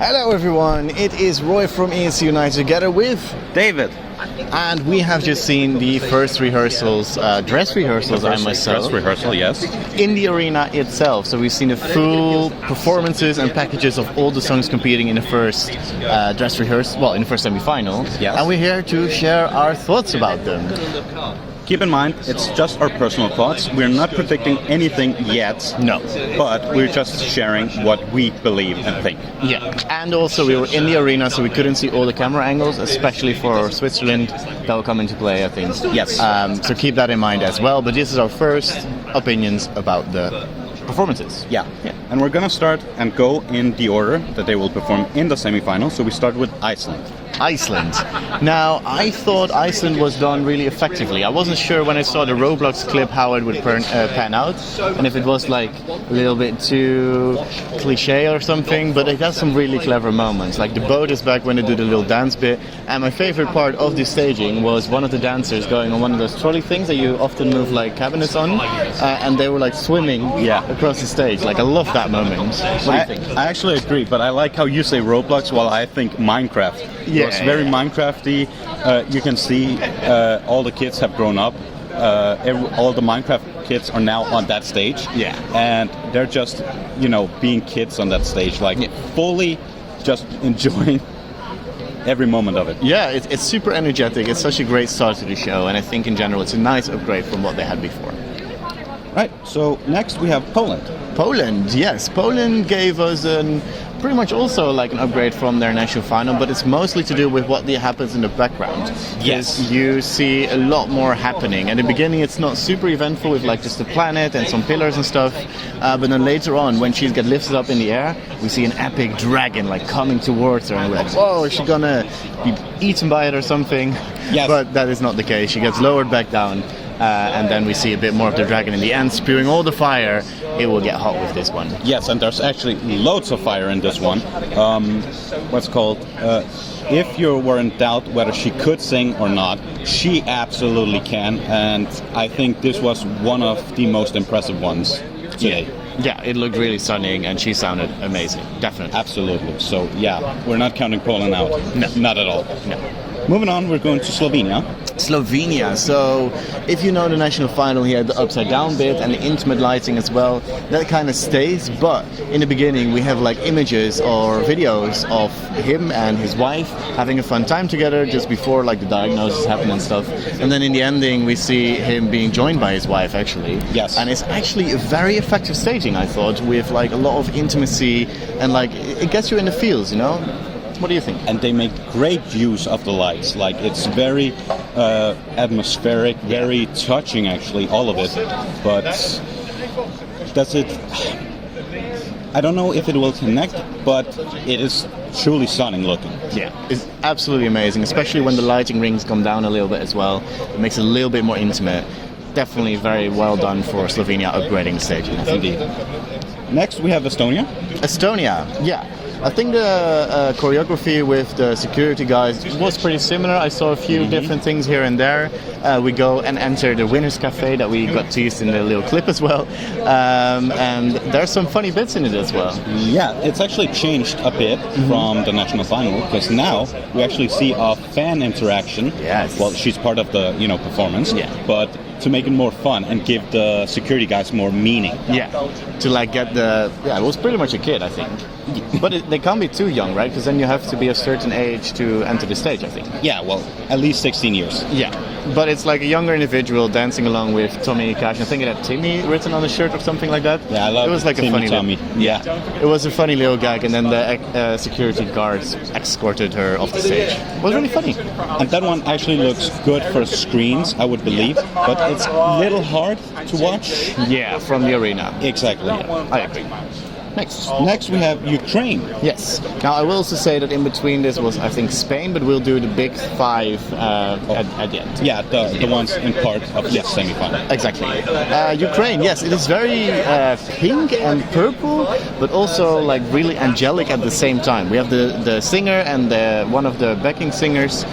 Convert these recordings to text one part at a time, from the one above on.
Hello everyone, it is Roy from ENC United together with David. and we have just seen the first rehearsals, dress rehearsals, I myself, Dress rehearsal, yes. in the arena itself. So we've seen the full performances and packages of all the songs competing in the first dress rehearsal, well, in the first semi-final. Yes. And we're here to share our thoughts about them. Keep in mind, it's just our personal thoughts. We're not predicting anything yet. No. But we're just sharing what we believe and think. Yeah, and also we were in the arena, so we couldn't see all the camera angles, especially for Switzerland. That will come into play, I think. Yes. So keep that in mind as well. But this is our first opinions about the performances. Yeah. And we're gonna start and go in the order that they will perform in the semi-final. So we start with Iceland. Iceland. Now, I thought Iceland was done really effectively. I wasn't sure when I saw the Roblox clip how it would pan out, and if it was like a little bit too cliche or something, but it has some really clever moments. Like the boat is back when they do the little dance bit, and my favorite part of the staging was one of the dancers going on one of those trolley things that you often move like cabinets on, and they were like swimming across the stage. Like, I love that moment. What do you think? I actually agree, but I like how you say Roblox while I think Minecraft. Yeah, it's very Minecrafty. You can see all the kids have grown up. All the Minecraft kids are now on that stage. Yeah. And they're just, being kids on that stage, like fully just enjoying every moment of it. Yeah, it's super energetic. It's such a great start to the show, and I think in general it's a nice upgrade from what they had before. Right, so next we have Poland. Poland, yes. Poland gave us pretty much also like an upgrade from their national final, but it's mostly to do with what happens in the background. Yes. You see a lot more happening. At the beginning it's not super eventful with like just the planet and some pillars and stuff, but then later on when she gets lifted up in the air, we see an epic dragon like coming towards her, and we're like, whoa, is she gonna be eaten by it or something? Yes. But that is not the case. She gets lowered back down. And then we see a bit more of the dragon in the end, spewing all the fire. It will get hot with this one. Yes, and there's actually loads of fire in this one. What's called? If you were in doubt whether she could sing or not, she absolutely can, and I think this was one of the most impressive ones today. Yeah, it looked really stunning, and she sounded amazing. Definitely. Absolutely. So yeah, we're not counting Poland out. No. Not at all. No. Moving on, we're going to Slovenia. Slovenia. So, if you know the national final, he had the upside down bit and the intimate lighting as well. That kind of stays, but in the beginning we have like images or videos of him and his wife having a fun time together just before like the diagnosis happened and stuff. And then in the ending we see him being joined by his wife actually. Yes. And it's actually a very effective staging, I thought, with like a lot of intimacy and like it gets you in the feels, What do you think? And they make great use of the lights. Like, it's very atmospheric, very touching actually, all of it. But does it... I don't know if it will connect, but it is truly stunning looking. Yeah, it's absolutely amazing, especially when the lighting rings come down a little bit as well. It makes it a little bit more intimate. Definitely very well done for Slovenia upgrading the staging, I think. Indeed. Next we have Estonia. Estonia, yeah. I think the choreography with the security guys was pretty similar. I saw a few different things here and there. We go and enter the Winners Cafe that we got teased in the little clip as well. And there's some funny bits in it as well. Yeah, it's actually changed a bit from the national final, because now we actually see a fan interaction. Yes. Well, she's part of the performance. Yeah. But to make it more fun and give the security guys more meaning. Yeah. To like get it was pretty much a kid, I think. But they can't be too young, right? Because then you have to be a certain age to enter the stage, I think. Yeah, well, at least 16 years. Yeah, but it's like a younger individual dancing along with Tommy Cash. I think it had Timmy written on the shirt or something like that. Yeah, I love it. It was like Timmy, a funny Tommy. Yeah, it was a funny little gag, and then the security guards escorted her off the stage. It was really funny. And that one actually looks good for screens, I would believe, but it's a little hard to watch. Yeah, from the arena. Exactly. Yeah, I agree. Next we have Ukraine. Yes. Now I will also say that in between this was, I think, Spain, but we'll do the big five at the end. Yeah, the ones in part of the semi-final. Exactly. Ukraine, yes, it is very pink and purple, but also like really angelic at the same time. We have the singer and one of the backing singers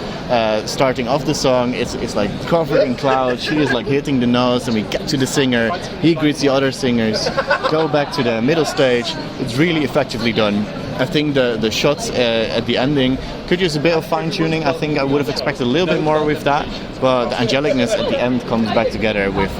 starting off the song. It's like covered in clouds. She is like hitting the notes, and we get to the singer. He greets the other singers. Go back to the middle stage. It's really effectively done. I think the shots at the ending could use a bit of fine tuning. I think I would have expected a little bit more with that, but the angelicness at the end comes back together with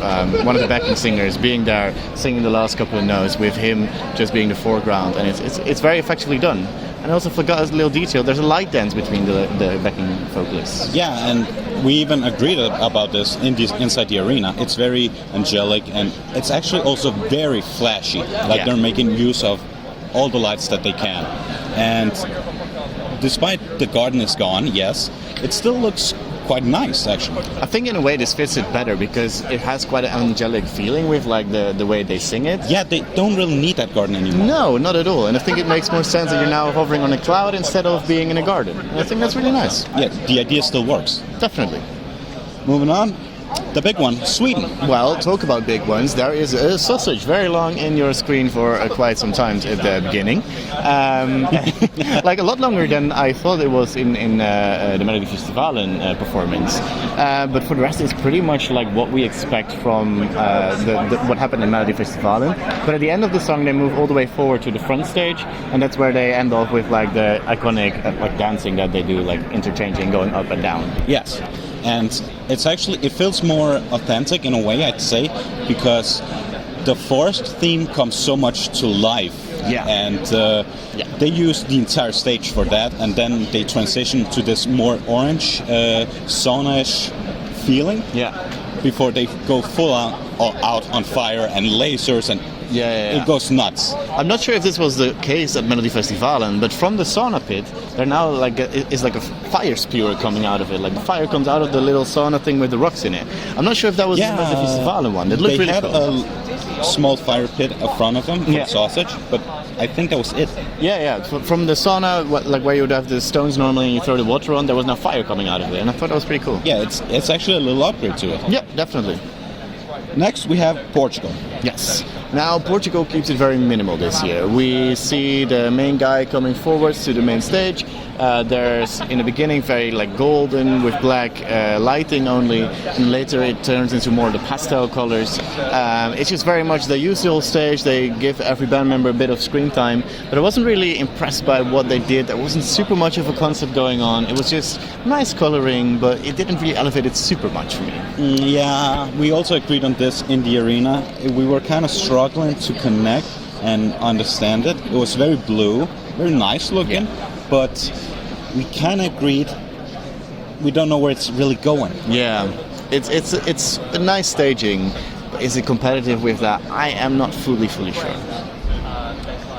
one of the backing singers being there, singing the last couple of notes, with him just being the foreground, and it's very effectively done. And I also forgot a little detail. There's a light dance between the backing vocalists. Yeah, and we even agreed about this inside the arena. It's very angelic, and it's actually also very flashy. Like they're making use of all the lights that they can. And despite the garden is gone, yes, it still looks quite nice, actually. I think in a way this fits it better because it has quite an angelic feeling with like the way they sing it. Yeah, they don't really need that garden anymore. No, not at all. And I think it makes more sense that you're now hovering on a cloud instead of being in a garden. And I think that's really nice. Yeah, the idea still works. Definitely. Moving on. The big one, Sweden. Well, talk about big ones. There is a sausage very long in your screen for quite some time at the beginning. Like a lot longer than I thought it was in the Melody Festivalen performance. But for the rest, it's pretty much like what we expect from what happened in Melody Festivalen. But at the end of the song, they move all the way forward to the front stage, and that's where they end off with like the iconic like dancing that they do, like interchanging, going up and down. Yes. And it feels more authentic in a way, I'd say, because the forest theme comes so much to life. Yeah. And they use the entire stage for that, and then they transition to this more orange, sauna-ish feeling. Yeah. Before they go full out on fire and lasers and it goes nuts. I'm not sure if this was the case at Melody Festivalen, but from the sauna pit, there now is like a fire spewer coming out of it. Like the fire comes out of the little sauna thing with the rocks in it. I'm not sure if that was the Melody Festivalen one. It looked really cool. They had a small fire pit in front of them for sausage, but I think that was it. Yeah. From the sauna, like where you would have the stones normally and you throw the water on, there was now fire coming out of it, and I thought that was pretty cool. Yeah, it's actually a little upgrade to it. Yeah, definitely. Next, we have Portugal. Yes. Now, Portugal keeps it very minimal this year. We see the main guy coming forwards to the main stage. There's, in the beginning, very like golden with black lighting only, and later it turns into more the pastel colors. It's just very much the usual stage. They give every band member a bit of screen time, but I wasn't really impressed by what they did. There wasn't super much of a concept going on. It was just nice coloring, but it didn't really elevate it super much for me. Yeah, we also agreed on this in the arena. We were kind of struggling to connect and understand it. It was very blue, very nice looking, but we kind of agreed we don't know where it's really going. Yeah, it's a nice staging, but is it competitive with that? I am not fully sure.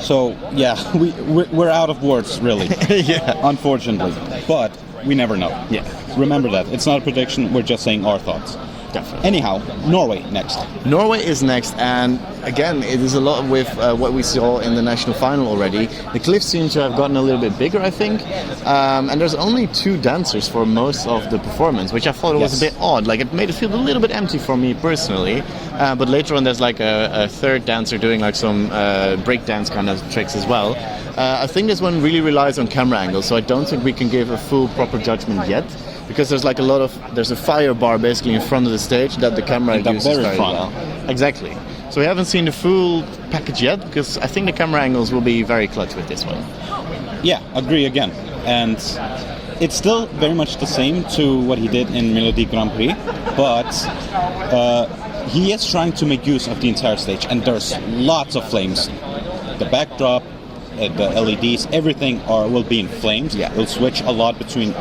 So yeah, we're out of words really. Yeah, unfortunately, but we never know. Yeah, remember that it's not a prediction. We're just saying our thoughts. Definitely. Anyhow, Norway next. Norway is next, and again, it is a lot with what we saw in the national final already. The cliffs seem to have gotten a little bit bigger, I think, and there's only 2 dancers for most of the performance, which I thought was a bit odd. Like, it made it feel a little bit empty for me personally, but later on there's like a third dancer doing like some breakdance kind of tricks as well. I think this one really relies on camera angles, so I don't think we can give a full proper judgment yet. Because there's a fire bar basically in front of the stage that the camera uses very well. Exactly. So we haven't seen the full package yet, because I think the camera angles will be very clutch with this one. Yeah, agree again. And it's still very much the same to what he did in Melody Grand Prix, but he is trying to make use of the entire stage, and there's lots of flames. The backdrop, the LEDs, everything will be in flames. Yeah. It'll switch a lot between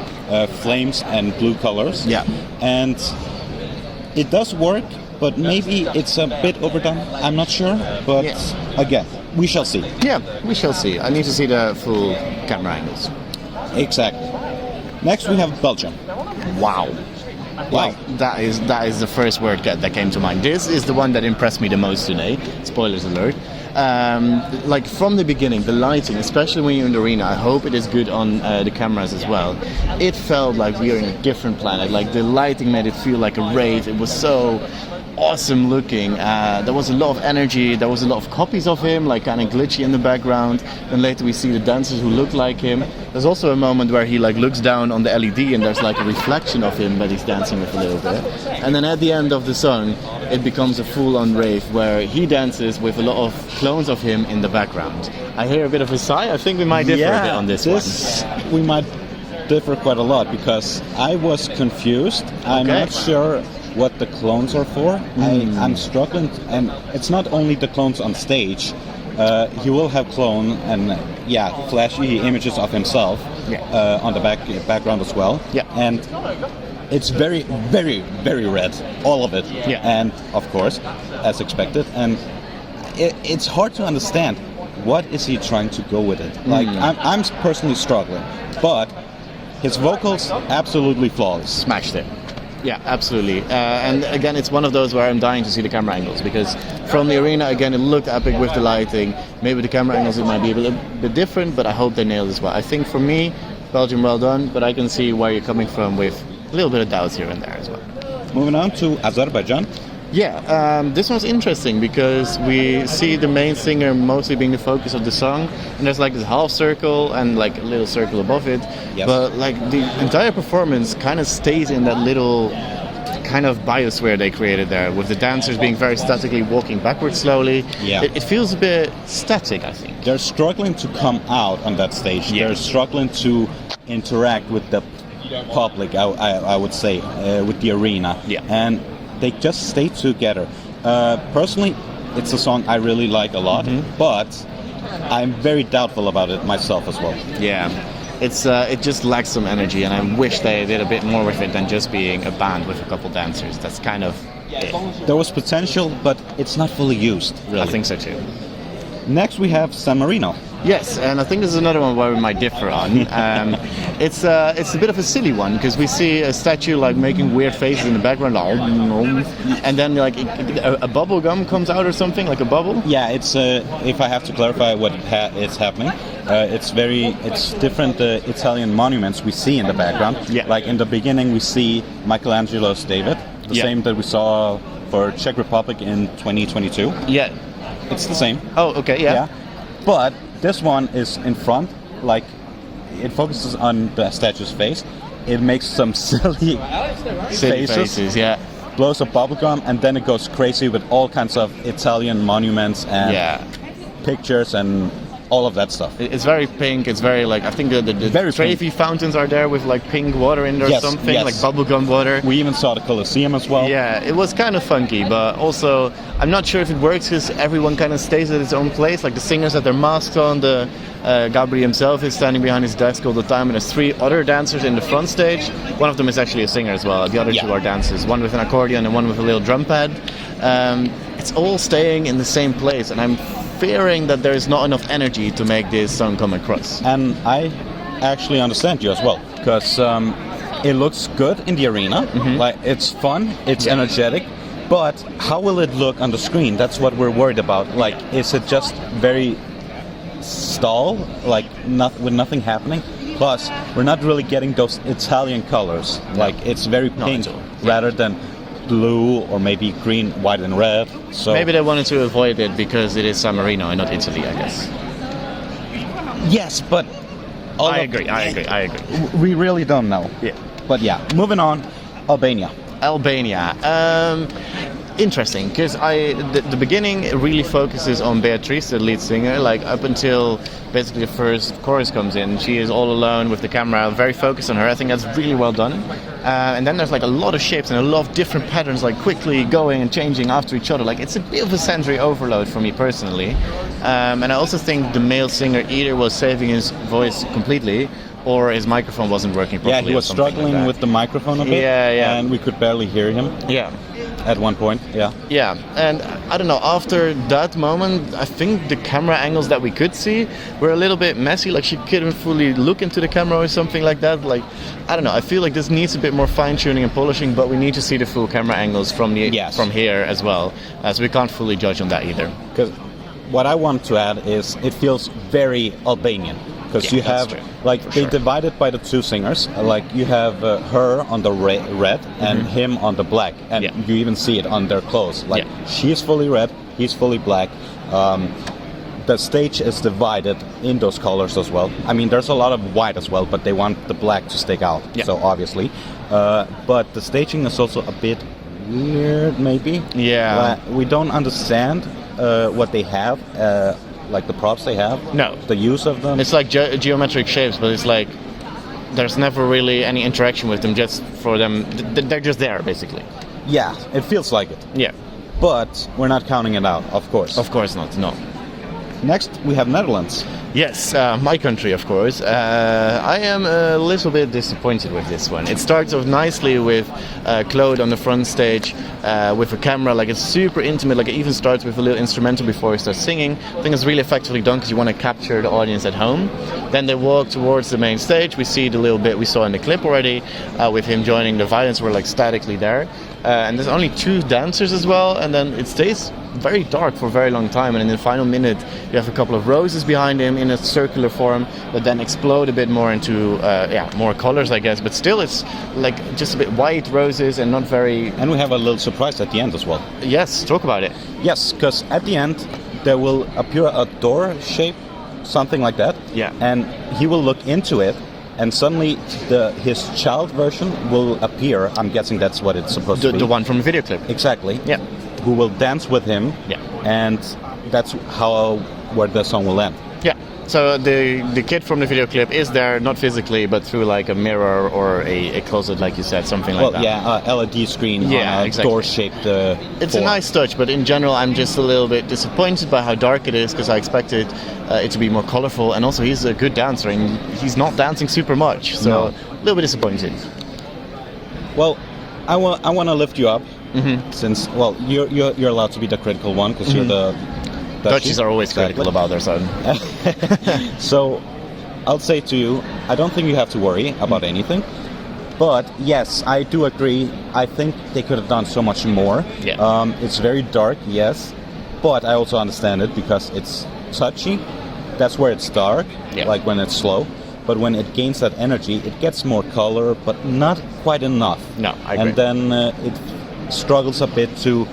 flames and blue colors. Yeah. And it does work, but maybe it's a bit overdone. I'm not sure, but again, we shall see. Yeah, we shall see. I need to see the full camera angles. Exactly. Next we have Belgium. Wow. Like, that is the first word that came to mind. This is the one that impressed me the most today. Spoilers alert. Like from the beginning, the lighting, especially when you're in the arena, I hope it is good on the cameras as well. It felt like we are in a different planet. Like the lighting made it feel like a rave. It was so awesome looking. There was a lot of energy. There was a lot of copies of him, like kind of glitchy in the background. Then later we see the dancers who look like him. There's also a moment where he like looks down on the LED and there's like a reflection of him that he's dancing with a little bit. And then at the end of the song, it becomes a full-on rave where he dances with a lot of clones of him in the background. I hear a bit of a sigh. I think we might differ a bit on this one. We might differ quite a lot because I was confused. I'm not sure what the clones are for. I'm struggling, and it's not only the clones on stage. He will have clone and flashy images of himself on the background as well. Yeah. And it's very, very, very red, all of it. Yeah. And of course, as expected, and it's hard to understand what is he trying to go with it. Like I'm personally struggling, but his vocals absolutely flawless. Smashed it. Yeah, absolutely. And again, it's one of those where I'm dying to see the camera angles because from the arena, again, it looked epic with the lighting. Maybe the camera angles it might be a little bit different, but I hope they nailed it as well. I think for me, Belgium, well done, but I can see where you're coming from with a little bit of doubts here and there as well. Moving on to Azerbaijan. Yeah, this one's interesting because we see the main singer mostly being the focus of the song, and there's like this half circle and like a little circle above it. Yes. But like the entire performance kind of stays in that little kind of biosphere they created there, with the dancers being very statically walking backwards slowly. Yeah. It feels a bit static, I think. They're struggling to come out on that stage. Yeah. They're struggling to interact with the public, I would say, with the arena. Yeah. And they just stay together. Personally, it's a song I really like a lot, but I'm very doubtful about it myself as well. Yeah, it just lacks some energy, and I wish they did a bit more with it than just being a band with a couple dancers. That's kind of it. There was potential, but it's not fully used, really. I think so too. Next we have San Marino. Yes, and I think this is another one where we might differ on. It's a bit of a silly one because we see a statue like making weird faces in the background, and then like a bubble gum comes out or something, like a bubble. Yeah, it's if I have to clarify what is happening, it's different Italian monuments we see in the background. Yeah. Like in the beginning we see Michelangelo's David, the same that we saw for Czech Republic in 2022. Yeah. It's the same. Oh, okay, yeah. But this one is in front, like it focuses on the statue's face. It makes some silly faces, yeah. Blows up bubblegum, and then it goes crazy with all kinds of Italian monuments and pictures and all of that stuff. It's very pink. It's very like, I think the Very Trevi fountains are there with like pink water in there or something, like bubblegum water. We even saw the Colosseum as well. Yeah, it was kind of funky, but also I'm not sure if it works because everyone kind of stays at its own place. Like the singers have their masks on, the Gabri himself is standing behind his desk all the time, and there's 3 other dancers in the front stage. One of them is actually a singer as well. The other 2 are dancers, one with an accordion and one with a little drum pad. It's all staying in the same place, and I'm fearing that there is not enough energy to make this song come across. And I actually understand you as well, because it looks good in the arena. Like it's fun, it's energetic, but how will it look on the screen? That's what we're worried about. Like, is it just very stall, like with nothing happening? Plus, we're not really getting those Italian colors. Like it's very pink rather than blue or maybe green, white and red. So maybe they wanted to avoid it because it is San Marino and not Italy, I guess. Yes, but I agree. We really don't know. Yeah. But yeah, moving on, Albania. Interesting, because the beginning really focuses on Beatrice, the lead singer, like up until basically the first chorus comes in. She is all alone with the camera, very focused on her. I think that's really well done. And then there's like a lot of shapes and a lot of different patterns, like quickly going and changing after each other. Like it's a bit of a sensory overload for me personally. And I also think the male singer either was saving his voice completely, or his microphone wasn't working properly. Yeah, he was struggling with the microphone a bit. Yeah. And we could barely hear him. Yeah. At one point, Yeah, and I don't know, after that moment, I think the camera angles that we could see were a little bit messy, like she couldn't fully look into the camera or something like that. Like, I don't know, I feel like this needs a bit more fine-tuning and polishing, but we need to see the full camera angles from here as well, so we can't fully judge on that either. Because what I want to add is it feels very Albanian. because Yeah, you that's have true, like for they sure. divided by the two singers. Like you have her on the red and him on the black, and Yeah. you even see it on their clothes. Like Yeah. she's fully red, he's fully black. The stage is divided in those colors as well. I mean, there's a lot of white as well, but they want the black to stick out. Yeah. So obviously, but the staging is also a bit weird, maybe. Yeah. We don't understand what they have, like the props they have. No. The use of them. It's like geometric shapes, but it's like there's never really any interaction with them. Just for them, they're just there basically. Yeah, it feels like it. Yeah. But we're not counting it out, of course. Of course not. No. Next, we have Netherlands. Yes, my country, of course. I am a little bit disappointed with this one. It starts off nicely with Claude on the front stage with a camera. Like, it's super intimate. Like, it even starts with a little instrumental before he starts singing. I think it's really effectively done because you want to capture the audience at home. Then they walk towards the main stage. We see the little bit we saw in the clip already with him joining the violins. We're like statically there. And there's only 2 dancers as well. And then it stays very dark for a very long time. And in the final minute, you have a couple of roses behind him in a circular form that then explode a bit more into more colors, I guess. But still, it's like just a bit white roses and not very. And we have a little surprise at the end as well. Yes, talk about it. Yes, because at the end, there will appear a door shape, something like that. Yeah. And he will look into it, and suddenly his child version will appear. I'm guessing that's what it's supposed to be. The one from the video clip. Exactly. Yeah. Who will dance with him. Yeah. And that's where the song will end. Yeah. So the kid from the video clip is there, not physically, but through like a mirror or a closet, like you said, something like that. Yeah, LED screen Yeah, on a exactly. door-shaped It's form. a nice touch, but in general, I'm just a little bit disappointed by how dark it is because I expected it to be more colorful. And also, he's a good dancer, and he's not dancing super much, so No. a little bit disappointed. Well, I want to lift you up, since you're allowed to be the critical one because you're the Dutchies are always critical Exactly. about their son. So I'll say to you, I don't think you have to worry about anything. But yes, I do agree. I think they could have done so much more. Yeah. It's very dark, yes, but I also understand it because it's touchy. That's where it's dark, Yeah. like when it's slow. But when it gains that energy, it gets more color, but not quite enough. No, I agree. And then it struggles a bit to,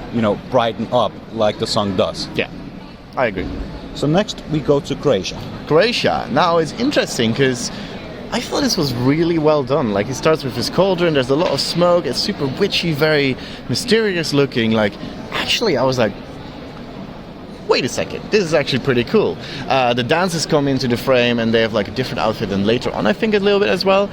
brighten up like the song does. Yeah, I agree. So next we go to Croatia. Croatia. Now it's interesting because I thought this was really well done. Like, it starts with his cauldron, there's a lot of smoke, it's super witchy, very mysterious looking. Like, actually, I was like, wait a second, this is actually pretty cool. The dancers come into the frame and they have like a different outfit than later on, I think, a little bit as well.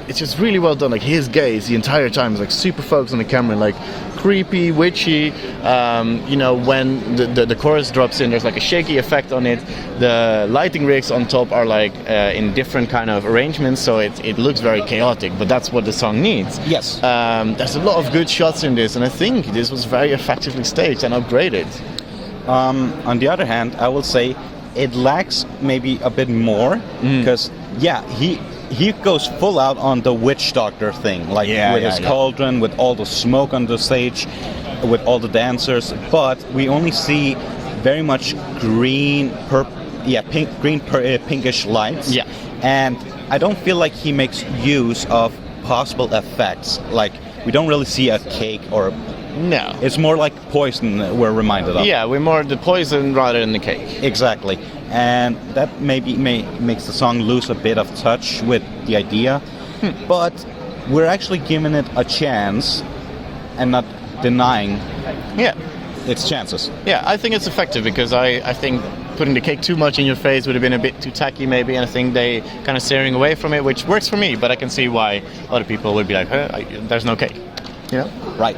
It's just really well done. Like, his gaze the entire time is like super focused on the camera, like creepy, witchy. When the chorus drops in, there's like a shaky effect on it. The lighting rigs on top are like in different kind of arrangements, so it looks very chaotic, but that's what the song needs. Yes. There's a lot of good shots in this, and I think this was very effectively staged and upgraded. On the other hand, I will say it lacks maybe a bit more because he goes full out on the witch doctor thing, like with his cauldron, with all the smoke on the stage, with all the dancers. But we only see very much pinkish lights. Yeah. And I don't feel like he makes use of possible effects. Like, we don't really see a cake or. No. It's more like poison we're reminded of. Yeah, we're more the poison rather than the cake. Exactly. And that maybe makes the song lose a bit of touch with the idea. But we're actually giving it a chance and not denying its chances. Yeah, I think it's effective because I think putting the cake too much in your face would have been a bit too tacky maybe, and I think they kind of steering away from it, which works for me, but I can see why other people would be like, there's no cake. Right.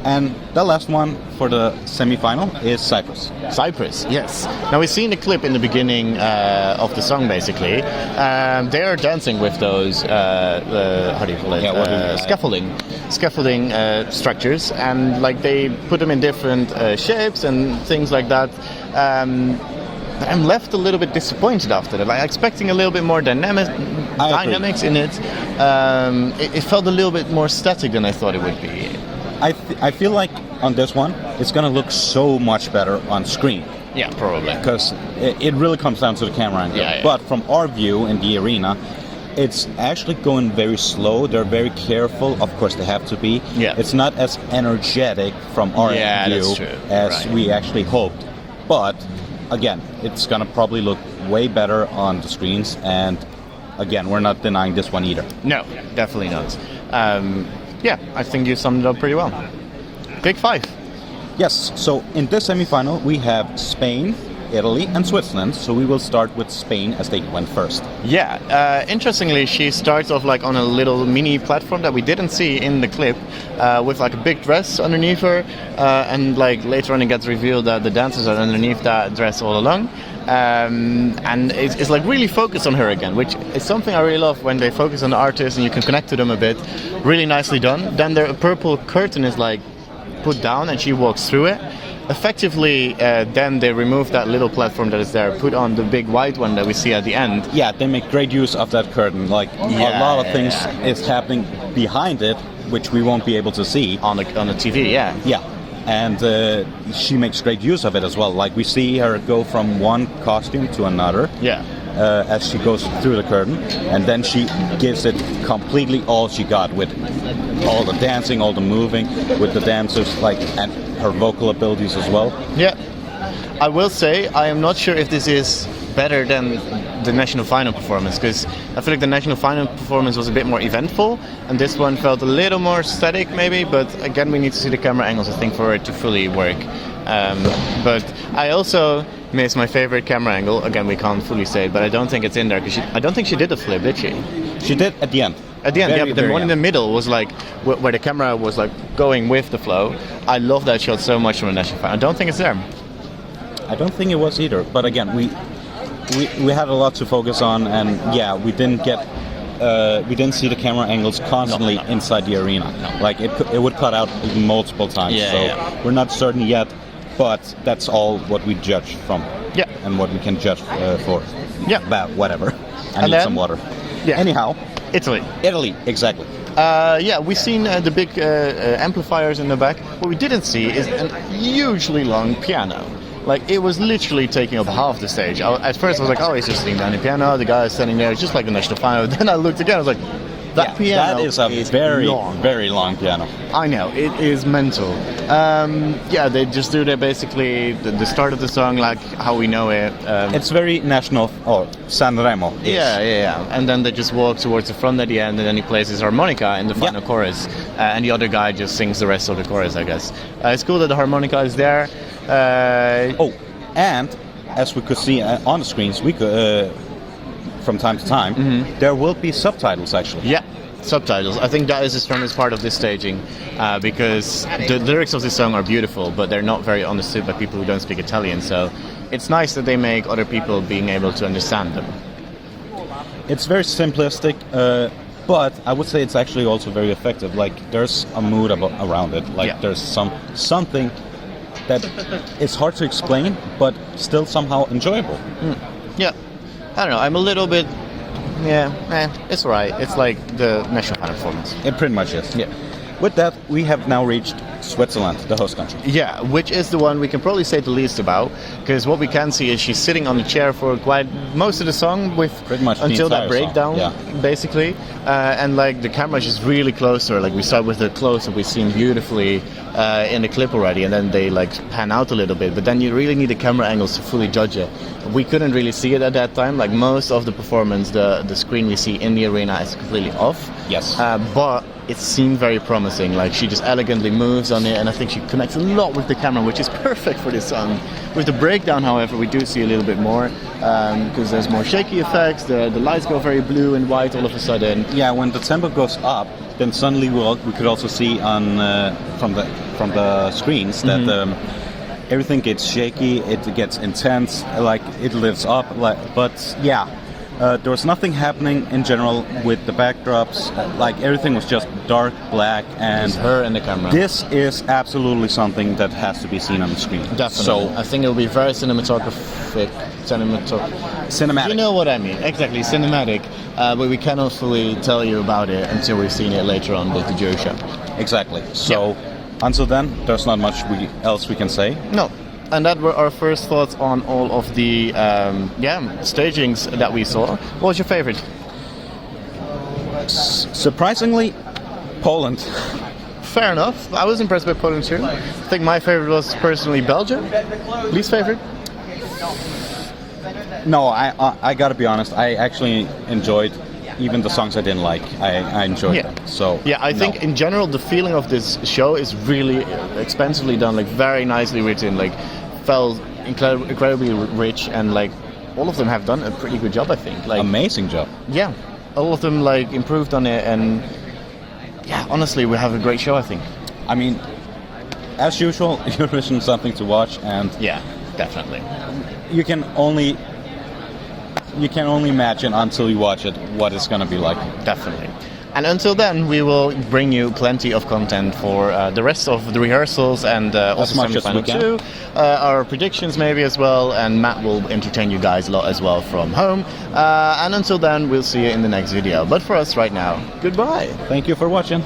And the last one for the semi-final is Cyprus. Cyprus, yes. Now we've seen the clip in the beginning of the song, basically. They are dancing with those, how do you call it? Scaffolding structures, and like they put them in different shapes and things like that. But I'm left a little bit disappointed after that. Like, expecting a little bit more dynamics in it. It felt a little bit more static than I thought it would be. I feel like on this one, it's going to look so much better on screen. Yeah, probably. Because it really comes down to the camera angle. Yeah. But from our view in the arena, it's actually going very slow. They're very careful. Of course, they have to be. Yeah. It's not as energetic from our view that's true. as we actually hoped. But again, it's going to probably look way better on the screens. And again, we're not denying this one either. No, definitely not. I think you summed it up pretty well. Big 5. Yes, so in this semi-final we have Spain, Italy and Switzerland. So we will start with Spain as they went first. Yeah, interestingly, she starts off like on a little mini platform that we didn't see in the clip, with like a big dress underneath her, and like later on it gets revealed that the dancers are underneath that dress all along. And it's like really focused on her again, which is something I really love when they focus on the artist and you can connect to them a bit. Really nicely done. Then the purple curtain is like put down and she walks through it. Effectively, then they remove that little platform that is there, put on the big white one that we see at the end. Yeah, they make great use of that curtain. Like a lot of things is happening behind it, which we won't be able to see on the TV. Yeah. Yeah, and she makes great use of it as well. Like we see her go from one costume to another. Yeah. As she goes through the curtain, and then she gives it completely all she got with all the dancing, all the moving, with the dancers, like, and her vocal abilities as well. Yeah, I will say I am not sure if this is better than the national final performance, because I feel like the national final performance was a bit more eventful, and this one felt a little more static maybe. But again, we need to see the camera angles, I think, for it to fully work. But I also miss my favorite camera angle. Again, we can't fully say it, but I don't think it's in there because I don't think she did the flip, did she? She did at the end. At the end, yeah. But the one in the middle was like where the camera was like going with the flow. I love that shot so much from the national final. I don't think it's there. I don't think it was either. But again, we had a lot to focus on, and yeah, we didn't see the camera angles constantly inside the arena. No. Like it would cut out multiple times. We're not certain yet. But that's all what we judge from. Yeah. And what we can judge for. Yeah. But whatever. I need some water. Yeah. Anyhow. Italy, exactly. We've seen the big amplifiers in the back. What we didn't see is a hugely long piano. Like, it was literally taking up half the stage. At first I was like, oh, he's just sitting down the piano, the guy is standing there, it's just like the national final. Then I looked again, I was like, that piano is a very long. very long piano. I know, it is mental. They just do that basically, the start of the song like how we know it. It's very national, or Sanremo. Yeah. And then they just walk towards the front at the end, and then he plays his harmonica in the final chorus. And the other guy just sings the rest of the chorus, I guess. It's cool that the harmonica is there. And as we could see on the screens, we could... from time to time, there will be subtitles actually. Yeah, subtitles. I think that is the strongest part of this staging, because the lyrics of this song are beautiful, but they're not very understood by people who don't speak Italian. So it's nice that they make other people being able to understand them. It's very simplistic, but I would say it's actually also very effective. Like there's a mood around it. Like there's something that is hard to explain, but still somehow enjoyable. Yeah. I don't know, I'm a little bit... it's alright. It's like the national final performance. It pretty much is. Yeah. With that, we have now reached Switzerland, the host country. Yeah, which is the one we can probably say the least about, because what we can see is she's sitting on the chair for quite most of the song, with pretty much until that breakdown, basically. And like the camera is just really close to her. Like we start with the close-up, we've seen beautifully in the clip already, and then they like pan out a little bit. But then you really need the camera angles to fully judge it. We couldn't really see it at that time. Like most of the performance, the screen we see in the arena is completely off. Yes. But it seemed very promising. Like she just elegantly moves on it, and I think she connects a lot with the camera, which is perfect for this song. With the breakdown, however, we do see a little bit more, because there's more shaky effects. The lights go very blue and white all of a sudden. Yeah, when the tempo goes up, then suddenly we could also see on from the screens that everything gets shaky, it gets intense, like it lifts up. But yeah, there was nothing happening in general with the backdrops. Like everything was just dark, black, and it's her and the camera. This is absolutely something that has to be seen on the screen. Definitely. So I think it'll be very cinematic. Cinematic. You know what I mean? Exactly, cinematic. But we cannot fully tell you about it until we've seen it later on with the jury show. Exactly. So until then, there's not much else we can say. No. and that were our first thoughts on all of the stagings that we saw. What was your favorite? Surprisingly, Poland. Fair enough. I was impressed by Poland too. I think my favorite was personally Belgium. Least favorite? No, I gotta be honest. I actually enjoyed even the songs I didn't like. I enjoyed them. So yeah, I think in general the feeling of this show is really expensively done, like very nicely written, like felt incredibly rich, and like all of them have done a pretty good job. I think, like amazing job. Yeah, all of them like improved on it, and yeah, honestly, we have a great show. I think. I mean, as usual, Eurovision is something to watch, and yeah, definitely. You can only imagine until you watch it what it's gonna be like. Definitely. And until then, we will bring you plenty of content for the rest of the rehearsals and also much as we can. two, our predictions maybe as well, and Matt will entertain you guys a lot as well from home. And until then, we'll see you in the next video. But for us right now, goodbye. Thank you for watching.